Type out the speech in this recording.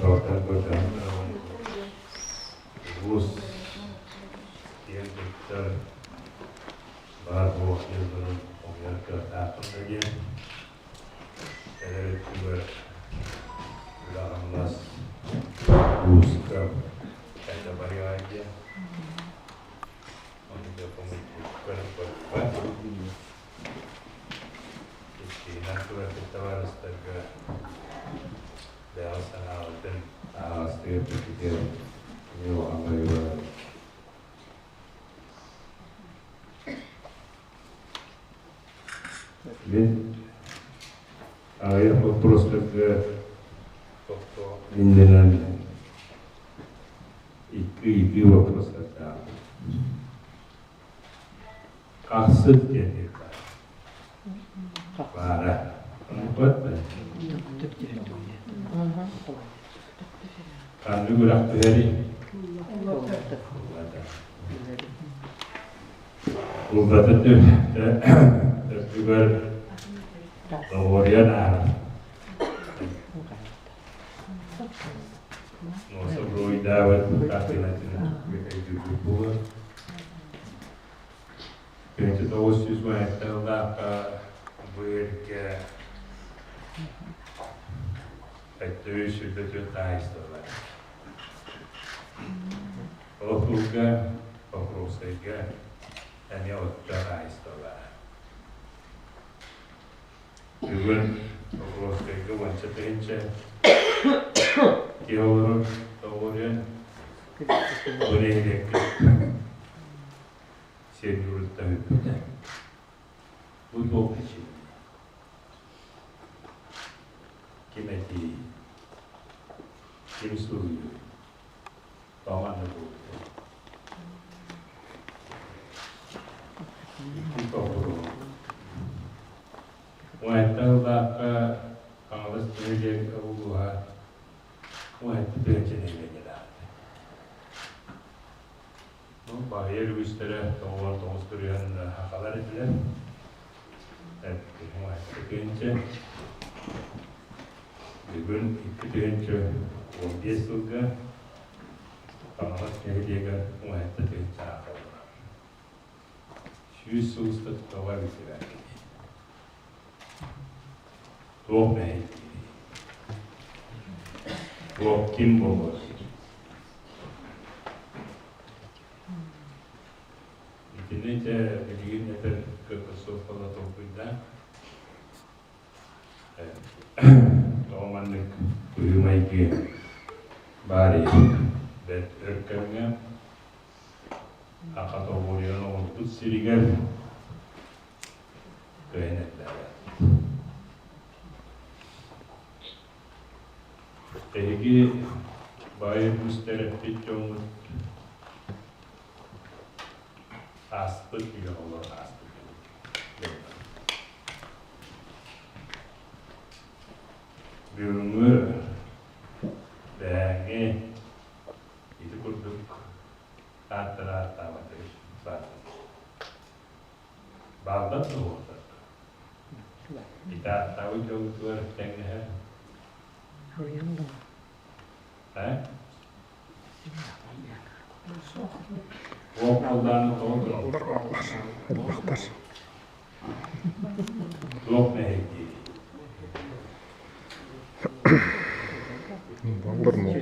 sortan kocan Rus diyen doktor var bu yılların Amerika tarafındaki evet Lahmlas Ruska kata bariaja untuk pembentukan perempuan di natural kita harus tegak Dewasa dan setiap pikir ini orang lain Bin air terus ke toko Indian iki terus ke kasut jadi parah buat kan juga dah hari buat itu juga kemudian no sebelum dawat kasih nanti kita juga kita terus juga telah berke itu sudah terjadi setelah juga prosesnya ini sudah setelah juga prosesnya wanita terhenti Kior kemudian boleh sedur tapi butuh kecil kimati kimsuri paman itu kita perlu wanita bapa kalau sebagai kebutuhan wanita berjenis bahaya istirahat tawar istirahat hakalar itu wanita kencang juga itu kencang dia juga kalau dia wanita kencang Yesus tertawa istirahat Tuh nih Kim Bogor. Ini saya begini ke sofa atau pindah. Kalau mana kuyu maiki bari dan rekannya akan tahu dia untuk sirigan keenak darah. Tehgi bayi mustahil picong aspek juga Allah aspek. Biungnya dahnya itu kuduk rata-rata macam batu. Babat tuh. Kita tahu jauh tuh tengah. Walk-on Blok Mehdi. Bangun mau.